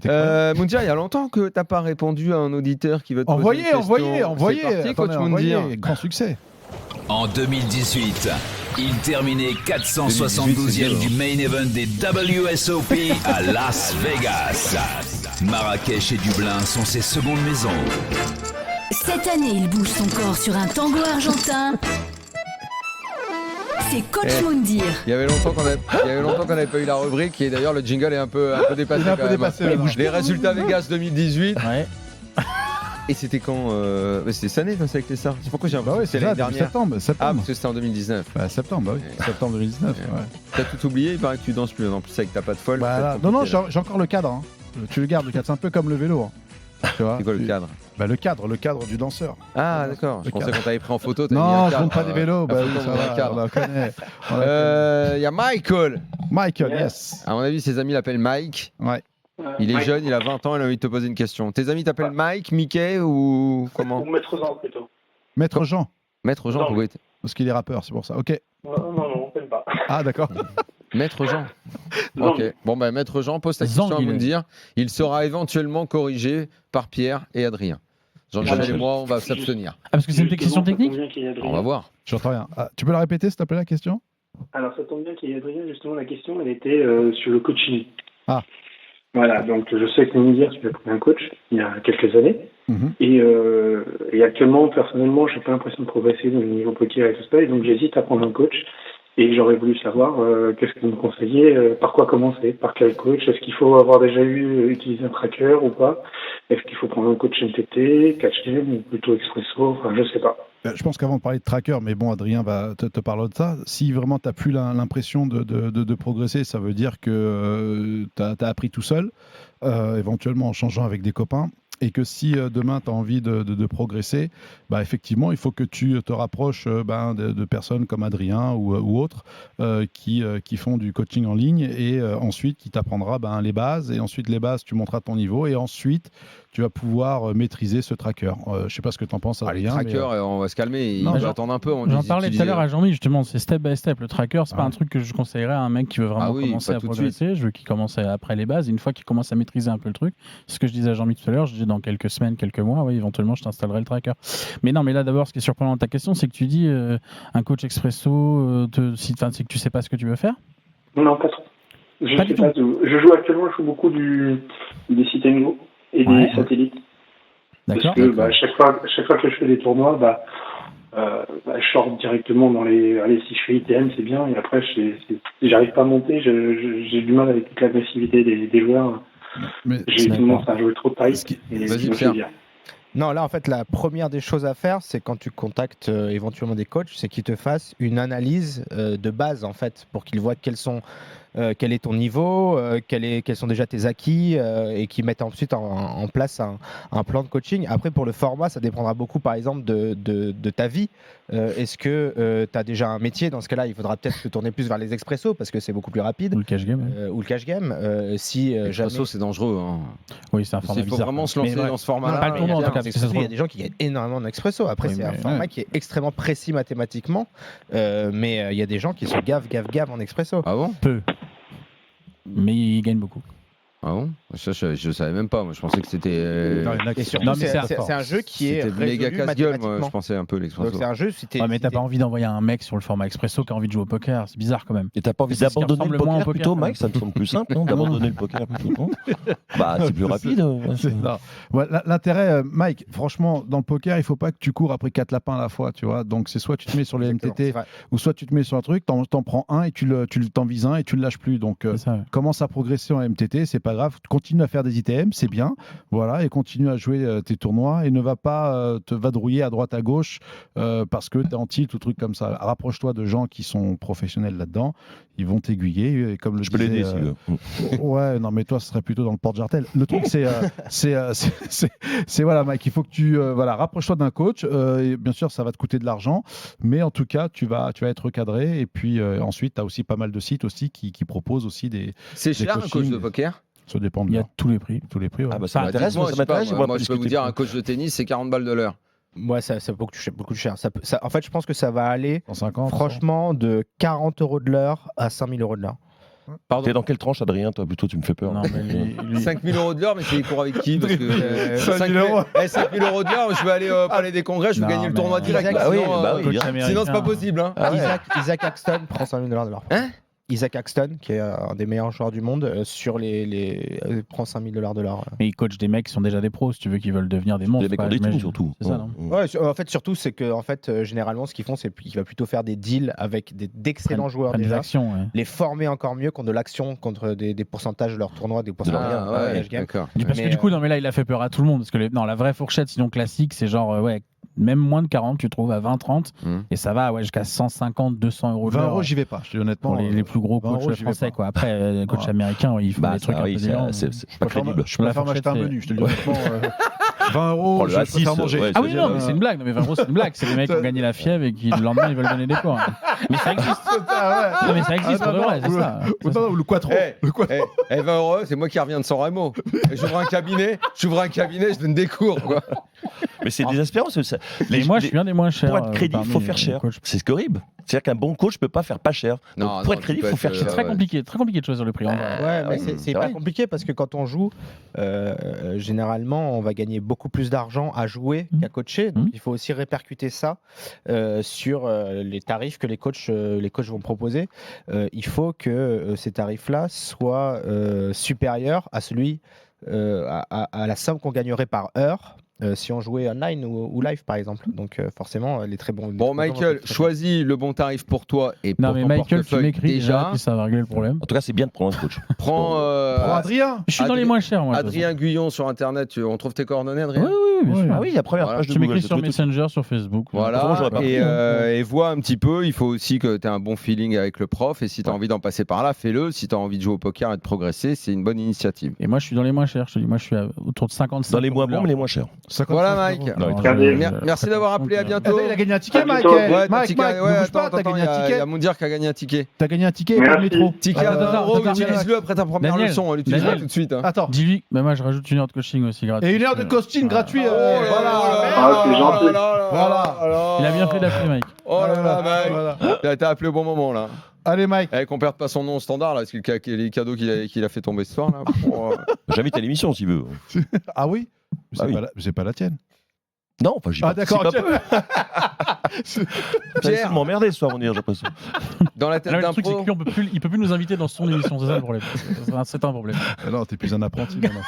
Moundir, il y a longtemps que t'as pas répondu à un auditeur qui veut te poser une Envoyez. question. C'est parti, coach Moundir. Grand succès. En 2018, il terminait 472e du main event des WSOP à Las Vegas. Marrakech et Dublin sont ses secondes maisons. Cette année, il bouge son corps sur un tango argentin. C'est Coach Moundir. Il y avait longtemps qu'on n'avait pas eu la rubrique et d'ailleurs le jingle est un peu dépassé. Il est un peu dépassé, maintenant. Les résultats Vegas 2018. Ouais. Et c'était quand c'était cette année, ça avec les stars. C'est pourquoi j'ai Bah ouais, c'est l'année ça, dernière. septembre. Ah, parce que c'était en 2019. Bah, septembre, bah oui. Septembre 2019. Ouais. T'as tout oublié, il paraît que tu danses plus. En plus, avec ta patte folle. Bah, non, j'ai encore le cadre. Hein. Tu le gardes, le cadre. C'est un peu comme le vélo. Hein. Tu vois, c'est quoi le cadre? Bah, le cadre du danseur. Ah, d'accord. Je pensais qu'on t'avait pris en photo. Non, je ne monte pas des vélos. Bah oui, ça va, on la connaît. Il y a Michael. Michael, yes. À mon avis, ses amis l'appellent Mike. Ouais. Il est jeune, il a 20 ans, il a envie de te poser une question. Tes amis t'appellent Mike, Mickey ou comment? Ou Maître Jean plutôt. Maître Jean. Maître Jean, Non. oui. Parce qu'il est rappeur, c'est pour ça. Ok. Non, on ne pas. Ah, d'accord. Maître Jean. Non. Ok. Bon, bah, Maître Jean pose ta question à Zanguillet. Moundir. Il sera éventuellement corrigé par Pierre et Adrien. Jean-Michel et moi, on va s'abstenir. Ah, parce que c'est une question technique? On va voir. J'entends rien. Ah, tu peux la répéter, s'il te plaît, la question? Alors, ça tombe bien qu'il y ait Adrien. Justement, la question, elle était sur le coaching. Ah. Voilà, donc je sais que Moundir, tu as pris un coach il y a quelques années. Mhm. Et actuellement, personnellement, je n'ai pas l'impression de progresser au niveau poker et tout ça. Et donc, j'hésite à prendre un coach. Et j'aurais voulu savoir qu'est-ce que vous me conseillez, par quoi commencer, par quel coach. Est-ce qu'il faut avoir déjà utilisé un tracker ou pas? Est-ce qu'il faut prendre un coach MTT, catch game ou plutôt expresso? Enfin, je sais pas. Je pense qu'avant de parler de tracker, mais bon, Adrien va te parler de ça. Si vraiment tu n'as plus l'impression de progresser, ça veut dire que tu as appris tout seul, éventuellement en changeant avec des copains. Et que si demain tu as envie de progresser, bah, effectivement, il faut que tu te rapproches de personnes comme Adrien ou autres qui font du coaching en ligne et ensuite qui t'apprendra les bases. Et ensuite, les bases, tu monteras ton niveau. Et ensuite, tu vas pouvoir maîtriser ce tracker. Je sais pas ce que tu en penses, Adrien. Les trackers, on va se calmer. Il Non, va attendre un peu. J'en parlais tout à l'heure à Jean-Mi, justement, c'est step by step. Le tracker, c'est pas un truc que je conseillerais à un mec qui veut vraiment commencer à progresser. Je veux qu'il commence après les bases. Une fois qu'il commence à maîtriser un peu le truc, c'est ce que je disais à Jean-Mi tout à l'heure, je dis dans quelques semaines, quelques mois, oui, éventuellement, je t'installerai le tracker. Mais non, mais là, d'abord, ce qui est surprenant dans ta question, c'est que tu dis un coach expresso, c'est que tu sais pas ce que tu veux faire? Non, pas trop. Je Pas sais du pas. Je joue actuellement, je joue beaucoup des sites NGO et des satellites. D'accord. Parce que chaque fois que je fais des tournois, je sors directement dans les. Allez, si je fais ITM, c'est bien. Et après, j'arrive pas à monter. J'ai du mal avec toute l'agressivité des joueurs. Mais J'ai tendance à jouer trop tight. Vas-y, Pierre. Non, là, en fait, la première des choses à faire, c'est quand tu contactes éventuellement des coachs, c'est qu'ils te fassent une analyse de base, en fait, pour qu'ils voient quel est ton niveau, quels sont déjà tes acquis, et qu'ils mettent ensuite en place un plan de coaching. Après, pour le format, ça dépendra beaucoup, par exemple, de ta vie. Est-ce que tu as déjà un métier? Dans ce cas-là, il faudra peut-être te tourner plus vers les expressos, parce que c'est beaucoup plus rapide. Ou le cash game. Ou le cash game. Expresso, c'est dangereux. Hein. Oui, c'est un format Il faut bizarre. vraiment se lancer dans ce format-là. Pas le tournoi, en tout cas. parce que ça se Il y a des gens qui gagnent énormément en expresso. Après, Oui, c'est un mais format qui est extrêmement précis mathématiquement. Mais il y a des gens qui se gavent en expresso. Ah bon? Peu. Mais il gagne beaucoup. Ah bon? Ça, je savais même pas. Moi, je pensais que c'était. Et surtout, Non, mais c'est un jeu qui est C'était méga résolu casse-gueule, moi. mathématiquement. Je pensais un peu l'expresso. Donc c'est un jeu. Mais t'as pas envie d'envoyer un mec sur le format expresso qui a envie de jouer au poker, c'est bizarre quand même. Et t'as pas envie C'est ce qui d'abandonner le ressemble moins poker au plutôt, poker, Mike? Ça me semble plus simple, non? D'abandonner le poker plutôt, non? Bah, c'est plus rapide. Non. Ouais, l'intérêt, Mike, franchement, dans le poker, il faut pas que tu cours après 4 lapins à la fois, tu vois. Donc c'est soit tu te mets sur les MTT, ou soit tu te mets sur un truc, t'en prends un et tu t'en vises un et tu le lâches plus. Donc commence à progresser en MTT, c'est pas grave. Continue à faire des ITM, c'est bien, voilà, et continue à jouer tes tournois et ne va pas te vadrouiller à droite à gauche parce que t'es en tilt ou truc comme ça. Rapproche-toi de gens qui sont professionnels là-dedans, ils vont t'aiguiller. Et comme Je peux l'aider si tu veux. Ouais, non, mais toi, ce serait plutôt dans le porte-jartel. Le truc, c'est voilà, Mike, il faut que tu rapproche-toi d'un coach. Et bien sûr, ça va te coûter de l'argent, mais en tout cas, tu vas être recadré. Et puis ensuite, tu as aussi pas mal de sites aussi qui proposent aussi des. C'est cher un coach de poker? Ça dépend. Il y a tous les prix. Tous les prix. Ouais. Ah bah ça m'intéresse, moi, ça m'intéresse. Moi, je peux vous dire, un coach de tennis, c'est 40 balles de l'heure. Moi, ça peut coûter beaucoup cher. En fait, je pense que ça va aller 150, franchement de 40 € de l'heure à 5 000 € de l'heure. Pardon. T'es dans quelle tranche, Adrien? Toi, plutôt, tu me fais peur. Non, mais lui- 5 000 euros de l'heure, mais c'est les cours avec qui? Parce que 5 000 euros. 5 000 euros de l'heure, je vais aller au Palais des Congrès, je vais Non, gagner le mais- tournoi direct. Isaac, bah oui, sinon, bah oui, coach bien. américain. sinon, c'est pas possible. Hein. Ah ouais. Isaac Axton prend 100 000 $ de l'heure. Hein Isaac Axton, qui est un des meilleurs joueurs du monde, prend 5 000 $ de l'heure. Mais il coach des mecs qui sont déjà des pros, si tu veux, qui veulent devenir des monstres. Les mecs quoi, en dating, j'imagine. surtout. C'est ça, non Ouais, en fait, surtout, c'est que généralement, ce qu'ils font, c'est qu'il va plutôt faire des deals avec d'excellents joueurs Prennent des déjà, actions, ouais. les former encore mieux contre de l'action, contre des pourcentages de leur tournoi, des pourcentages Ah, de ouais, voyage game. d'accord. Parce que du coup, non, mais là, il a fait peur à tout le monde. Parce que non, la vraie fourchette, sinon classique, c'est genre, ouais, même moins de 40, tu trouves à 20-30. Et ça va ouais, jusqu'à 150, 200 euros de 20 l'heure. euros, j'y vais pas. Je dis honnêtement. Pour les plus gros 20 euros, coachs j'y vais français, pas. quoi. Après, coach Voilà. américain, ouais, il faut Bah, des trucs ça, un oui, peu délirants. c'est pas crédible. Je préfère La m'acheter un fourchette, menu. Je te le dis honnêtement. 20 euros, Oh, le je A6, préfère manger. ouais, Ah oui, non, mais c'est une blague. Non, mais 20 euros, c'est une blague. C'est les mecs qui ont gagné la fièvre et qui, le lendemain, ils veulent donner des cours. Mais ça existe. Non, mais ça existe pour de vrai, c'est ça. Ou le quattro. Eh, Le quattro. 20 euros, c'est moi qui reviens de San Remo. J'ouvre un cabinet, je donne des cours. Quoi. Mais c'est désespérant. Mais moi, je suis un des moins chers. Pour être crédible, il faut faire cher. C'est horrible. C'est-à-dire qu'un bon coach ne peut pas faire pas cher. Donc, Non, pour non, être crédible, tu il faut peux faire être, cher. C'est très compliqué de choisir le prix. En vrai. Ouais, mais c'est c'est pas vrai. compliqué parce que quand on joue, généralement, on va gagner beaucoup plus d'argent à jouer qu'à coacher. Donc, il faut aussi répercuter ça sur les tarifs que les coachs vont proposer. Il faut que ces tarifs-là soient supérieurs à celui à la somme qu'on gagnerait par heure. Si on jouait online ou live par exemple, donc forcément les très bons. Bon, Michael, choisis le bon tarif pour toi et pour Non, mais ton Michael, tu portefeuille m'écris déjà, déjà. puis ça va régler le problème. En tout cas, c'est bien de prendre un coach. Prends Pour Adrien. Je suis dans les moins chers, moi. de toute Adrien Guyon sur internet. On trouve tes coordonnées, façon. Adrien? Oui, bien sûr. Ah oui, la première Voilà. page de Tu Google. m'écris je sur trouve tout- Messenger, sur Facebook. Comment Voilà, j'aurais pas et vois un petit peu, il faut aussi que tu aies un bon feeling avec le prof, et si tu as envie d'en passer par là, fais-le. Si tu as envie de jouer au poker et de progresser, c'est une bonne initiative. Et moi, je suis dans les moins chers. Je te dis, moi, je suis autour de 55. Dans les moins bons, €. mais les moins chers. 55 Voilà, euros. Mike. Non, Merci d'avoir appelé, à bientôt. Il a gagné un ticket, À Mike. bientôt. Ouais, Mike, ticket, Mike, ouais, ne bouge pas, attends, t'as gagné il y un a ticket. Moundir qui a gagné un ticket. T'as gagné un ticket pour le Merci. métro. Ticket à 20 attends, €, attends, utilise-le après ta première Daniel, leçon, on l'utilisera Daniel. tout de suite. Hein. Attends. Dis-lui, mais moi, je rajoute une heure de coaching aussi gratuit. Et une heure de coaching gratuit. Oh là là Voilà. Ah, c'est gentil. Voilà. Il a bien fait d'appeler, Mike. Oh là là, mec. Voilà. T'as appelé au bon moment là. Allez, Mike. Eh, qu'on perde pas son nom au standard là, parce que les cadeaux qu'il a fait tomber ce soir là. J'invite à l'émission si veut. Ah oui. Ah oui. C'est pas la tienne. Non, enfin, j'y Ah, d'accord, participe un peu. Pierre. Pierre m'emmerder ce soir, on dirait, j'ai l'impression. Dans la tête Là, le d'un truc, c'est que pro. lui, il peut plus nous inviter dans son émission. C'est ça le problème. C'est un problème. Non, t'es plus un apprenti maintenant.